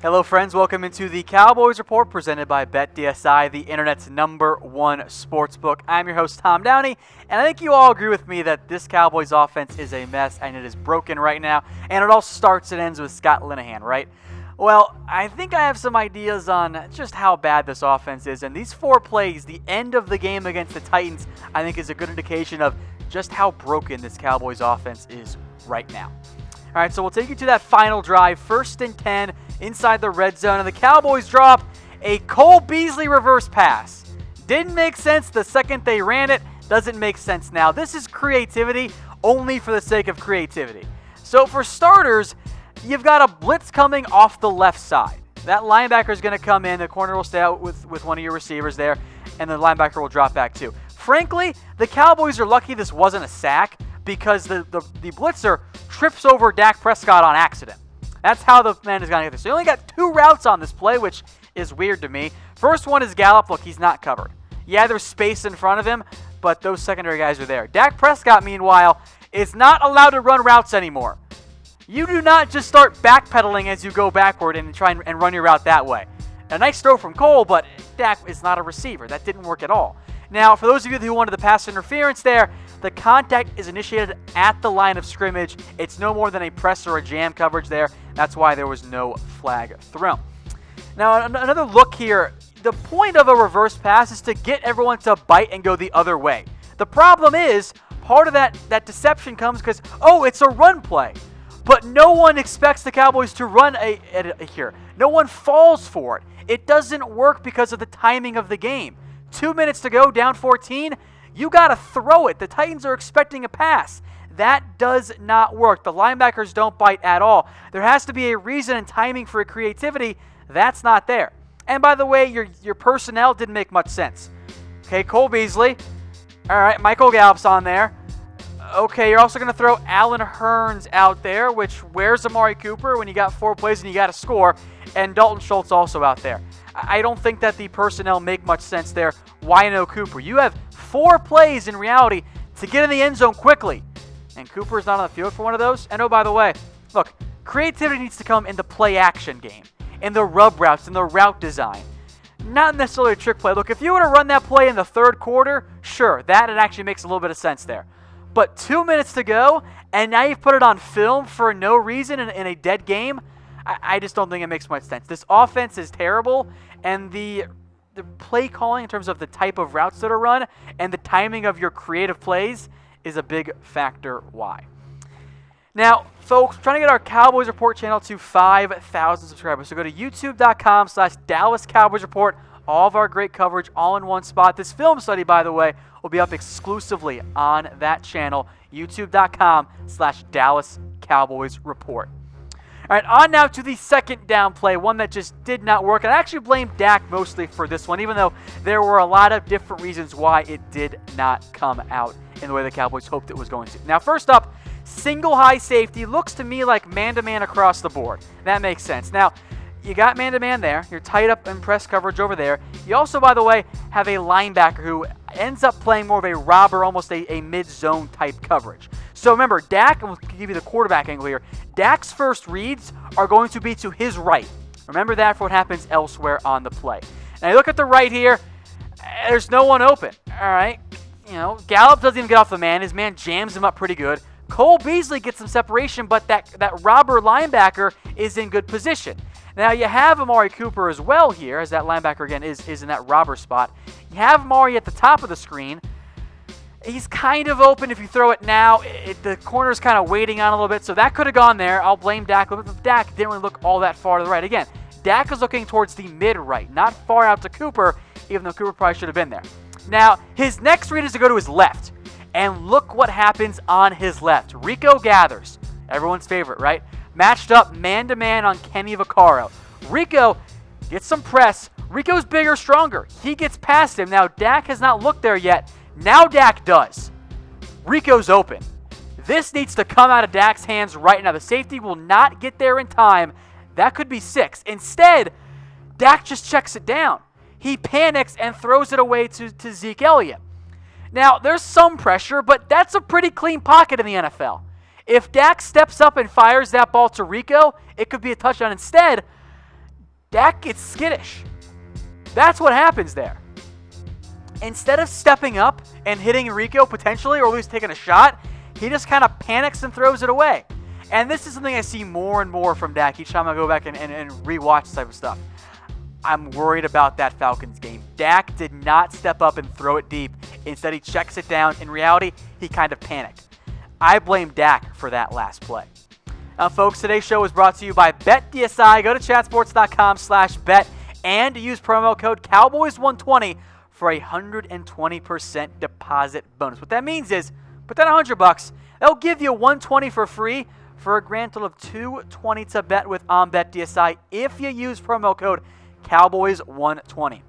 Hello friends, welcome into the Cowboys Report presented by BetDSI, the internet's #1 sportsbook. I'm your host Tom Downey, and I think you all agree with me that this Cowboys offense is a mess and it is broken right now, and it all starts and ends with Scott Linehan, right? Well, I think I have some ideas on just how bad this offense is, and these 4 plays, the end of the game against the Titans, I think is a good indication of just how broken this Cowboys offense is right now. All right, so we'll take you to that final drive, 1st and 10 inside the red zone, and the Cowboys drop a Cole Beasley reverse pass. Didn't make sense the second they ran it, doesn't make sense now. This is creativity only for the sake of creativity. So for starters, you've got a blitz coming off the left side. That linebacker is going to come in, the corner will stay out with one of your receivers there, and the linebacker will drop back too. Frankly, the Cowboys are lucky this wasn't a sack, because the blitzer trips over Dak Prescott on accident. That's how the man is going to get this. So you only got 2 routes on this play, which is weird to me. First one is Gallup. Look, he's not covered. Yeah, there's space in front of him, but those secondary guys are there. Dak Prescott, meanwhile, is not allowed to run routes anymore. You do not just start backpedaling as you go backward and try and run your route that way. A nice throw from Cole, but Dak is not a receiver. That didn't work at all. Now, for those of you who wanted the pass interference there, the contact is initiated at the line of scrimmage. It's no more than a press or a jam coverage there. That's why there was no flag thrown. Now, another look here. The point of a reverse pass is to get everyone to bite and go the other way. The problem is, part of that deception comes because, it's a run play. But no one expects the Cowboys to run here. No one falls for it. It doesn't work because of the timing of the game. 2 minutes to go, down 14. You got to throw it. The Titans are expecting a pass. That does not work. The linebackers don't bite at all. There has to be a reason and timing for creativity. That's not there. And by the way, your personnel didn't make much sense. Okay, Cole Beasley. All right, Michael Gallup's on there. Okay, you're also going to throw Allen Hurns out there, which where's Amari Cooper when you got 4 plays and you got to score, and Dalton Schultz also out there. I don't think that the personnel make much sense there. Why no Cooper? You have 4 plays in reality to get in the end zone quickly, and Cooper's not on the field for one of those. And oh, by the way, look, creativity needs to come in the play action game, in the rub routes, in the route design. Not necessarily a trick play. Look, if you were to run that play in the 3rd quarter, sure, that it actually makes a little bit of sense there. But 2 minutes to go, and now you've put it on film for no reason in a dead game, I just don't think it makes much sense. This offense is terrible, and the play calling in terms of the type of routes that are run and the timing of your creative plays is a big factor why. Now, folks, we're trying to get our Cowboys Report channel to 5,000 subscribers. So go to youtube.com/Dallas Cowboys Report. All of our great coverage all in one spot. This film study, by the way, will be up exclusively on that channel, youtube.com/Dallas Cowboys Report. All right, on now to the 2nd down play, one that just did not work. And I actually blame Dak mostly for this one, even though there were a lot of different reasons why it did not come out in the way the Cowboys hoped it was going to. Now, first up, single high safety looks to me like man-to-man across the board. That makes sense. Now, you got man-to-man there. You're tied up in press coverage over there. You also, by the way, have a linebacker who ends up playing more of a robber, almost a mid-zone type coverage. So remember, Dak, and we'll give you the quarterback angle here, Dak's first reads are going to be to his right. Remember that for what happens elsewhere on the play. Now you look at the right here, there's no one open. All right, Gallup doesn't even get off the man. His man jams him up pretty good. Cole Beasley gets some separation, but that robber linebacker is in good position. Now you have Amari Cooper as well here, as that linebacker again is in that robber spot. You have Amari at the top of the screen. He's kind of open if you throw it now. The corner's kind of waiting on a little bit, so that could have gone there. I'll blame Dak. But Dak didn't really look all that far to the right. Again, Dak is looking towards the mid-right, not far out to Cooper, even though Cooper probably should have been there. Now, his next read is to go to his left. And look what happens on his left. Rico gathers. Everyone's favorite, right? Matched up man-to-man on Kenny Vaccaro. Rico gets some press. Rico's bigger, stronger. He gets past him. Now, Dak has not looked there yet. Now Dak does. Rico's open. This needs to come out of Dak's hands right now. The safety will not get there in time. That could be 6. Instead, Dak just checks it down. He panics and throws it away to Zeke Elliott. Now, there's some pressure, but that's a pretty clean pocket in the NFL. If Dak steps up and fires that ball to Rico, it could be a touchdown. Instead, Dak gets skittish. That's what happens there. Instead of stepping up and hitting Rico potentially, or at least taking a shot, he just kind of panics and throws it away. And this is something I see more and more from Dak each time I go back and rewatch this type of stuff. I'm worried about that Falcons game. Dak did not step up and throw it deep. Instead, he checks it down. In reality, he kind of panicked. I blame Dak for that last play. Now, folks, today's show is brought to you by BetDSI. Go to chatsports.com/bet and use promo code Cowboys120 for a 120% deposit bonus. What that means is, put down $100, they'll give you $120 for free for a grand total of $220 to bet with on BetDSI if you use promo code Cowboys120.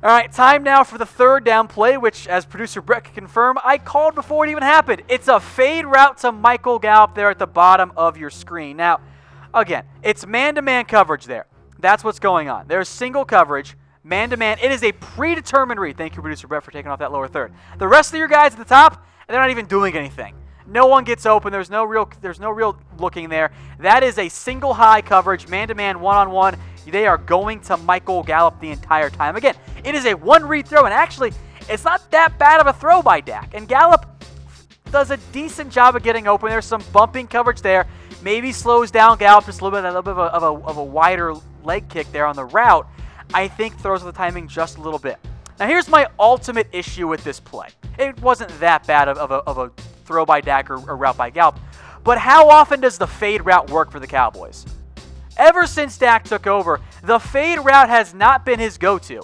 All right, time now for the third down play, which, as producer Brett can confirm, I called before it even happened. It's a fade route to Michael Gallup there at the bottom of your screen. Now, again, it's man-to-man coverage there. That's what's going on. There's single coverage, man-to-man. It is a predetermined read. Thank you, producer Brett, for taking off that lower third. The rest of your guys at the top, they're not even doing anything. No one gets open. There's no real looking there. That is a single high coverage, man-to-man, one-on-one. They are going to Michael Gallup the entire time. Again, it is a one-read throw, and actually, it's not that bad of a throw by Dak. And Gallup does a decent job of getting open. There's some bumping coverage there. Maybe slows down Gallup just a little bit of a wider leg kick there on the route. I think throws the timing just a little bit. Now, here's my ultimate issue with this play. It wasn't that bad of a throw by Dak or route by Gallup. But how often does the fade route work for the Cowboys? Ever since Dak took over, the fade route has not been his go-to.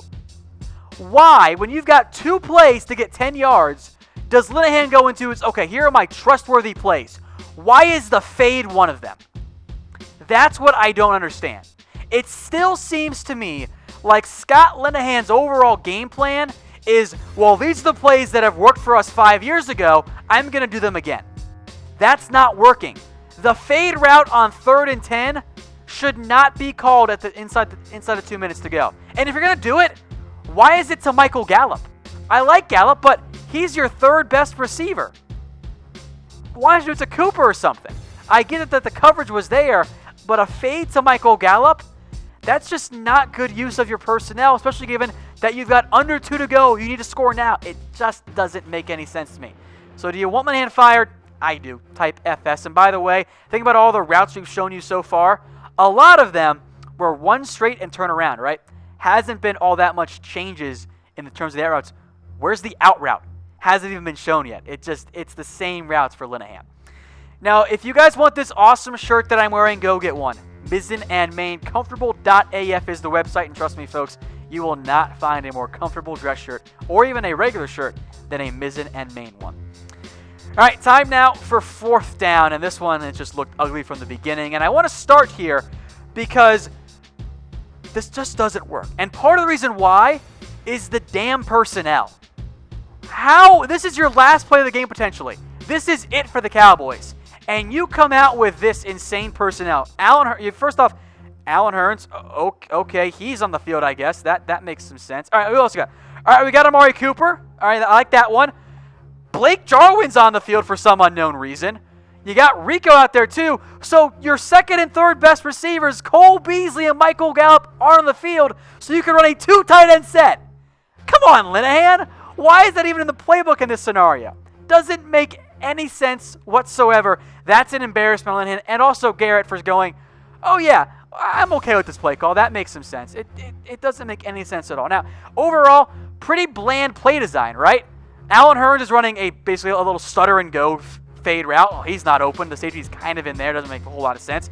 Why, when you've got 2 plays to get 10 yards, does Linehan go into his, okay, here are my trustworthy plays. Why is the fade one of them? That's what I don't understand. It still seems to me like Scott Linehan's overall game plan is, well, these are the plays that have worked for us 5 years ago. I'm going to do them again. That's not working. The fade route on 3rd and 10 should not be called at the inside of 2 minutes to go. And if you're going to do it, why is it to Michael Gallup? I like Gallup, but he's your 3rd best receiver. Why don't you do it to Cooper or something? I get it that the coverage was there, but a fade to Michael Gallup, that's just not good use of your personnel, especially given that you've got under 2 to go. You need to score now. It just doesn't make any sense to me. So do you want Linehan fired? I do. Type FS. And by the way, think about all the routes we've shown you so far. A lot of them were one straight and turn around, right? Hasn't been all that much changes in the terms of the out routes. Where's the out route? Hasn't even been shown yet. It's the same routes for Linehan. Now, if you guys want this awesome shirt that I'm wearing, go get one. Mizzen and Main. Comfortable.af is the website, and trust me, folks, you will not find a more comfortable dress shirt or even a regular shirt than a Mizzen and Main one. All right, time now for 4th down, and this one, it just looked ugly from the beginning. And I want to start here because this just doesn't work. And part of the reason why is the damn personnel. This is your last play of the game potentially. This is it for the Cowboys. And you come out with this insane personnel. First off, Allen Hurns, okay, he's on the field, I guess. That makes some sense. All right, who else we got? All right, we got Amari Cooper. All right, I like that one. Blake Jarwin's on the field for some unknown reason. You got Rico out there too. So your 2nd and 3rd best receivers, Cole Beasley and Michael Gallup, are on the field so you can run a 2 tight end set. Come on, Linehan. Why is that even in the playbook in this scenario? Doesn't make any sense whatsoever. That's an embarrassment on Linehan. And also Garrett for going, oh yeah, I'm okay with this play call. That makes some sense. It doesn't make any sense at all. Now, overall, pretty bland play design, right? Allen Hurns is running basically a little stutter and go fade route. Well, he's not open. The safety's kind of in there. Doesn't make a whole lot of sense.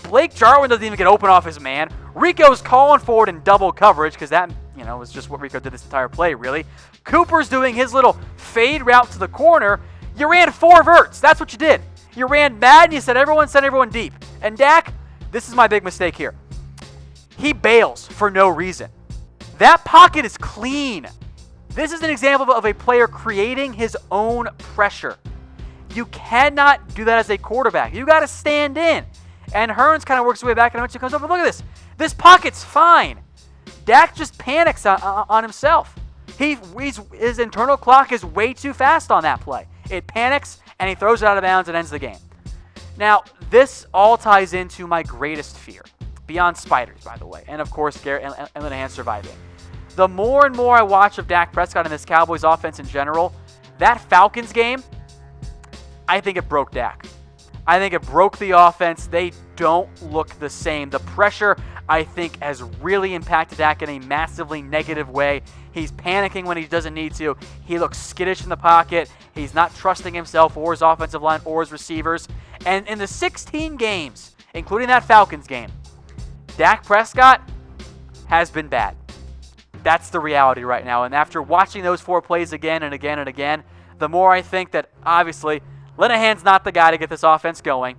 Blake Jarwin doesn't even get open off his man. Rico's calling forward in double coverage because that, was just what Rico did this entire play, really. Cooper's doing his little fade route to the corner. You ran 4 verts. That's what you did. You ran mad and you said everyone deep. And Dak, this is my big mistake here. He bails for no reason. That pocket is clean. This is an example of a player creating his own pressure. You cannot do that as a quarterback. You got to stand in. And Hurns kind of works his way back and eventually comes up. But look at this. This pocket's fine. Dak just panics on himself. His internal clock is way too fast on that play. It panics, and he throws it out of bounds and ends the game. Now, this all ties into my greatest fear. beyond spiders, by the way. And, of course, Garrett and Linehan surviving. The more and more I watch of Dak Prescott and this Cowboys offense in general, that Falcons game, I think it broke Dak. I think it broke the offense. They don't look the same. The pressure, I think, has really impacted Dak in a massively negative way. He's panicking when he doesn't need to. He looks skittish in the pocket. He's not trusting himself or his offensive line or his receivers. And in the 16 games, including that Falcons game, Dak Prescott has been bad. That's the reality right now. And after watching those 4 plays again and again and again, the more I think that, obviously, Linehan's not the guy to get this offense going.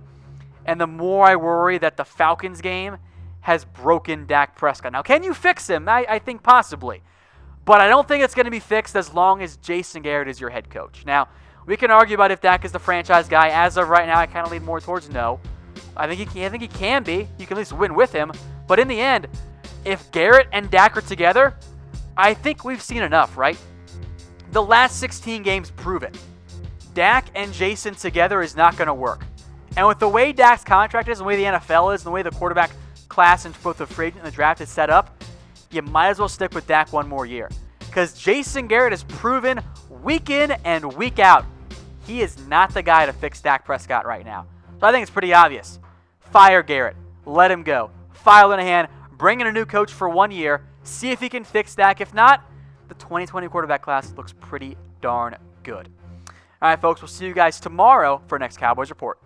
And the more I worry that the Falcons game has broken Dak Prescott. Now, can you fix him? I think possibly. But I don't think it's going to be fixed as long as Jason Garrett is your head coach. Now, we can argue about if Dak is the franchise guy. As of right now, I kind of lean more towards no. I think he can be. You can at least win with him. But in the end, if Garrett and Dak are together, I think we've seen enough, right? The last 16 games prove it. Dak and Jason together is not going to work. And with the way Dak's contract is, the way the NFL is, and the way the quarterback class and both the free agent and the draft is set up, you might as well stick with Dak one more year. Because Jason Garrett has proven week in and week out, he is not the guy to fix Dak Prescott right now. So I think it's pretty obvious. Fire Garrett. Let him go. Fire Linehan. Bring in a new coach for 1 year. See if he can fix Dak. If not, the 2020 quarterback class looks pretty darn good. All right, folks, we'll see you guys tomorrow for next Cowboys Report.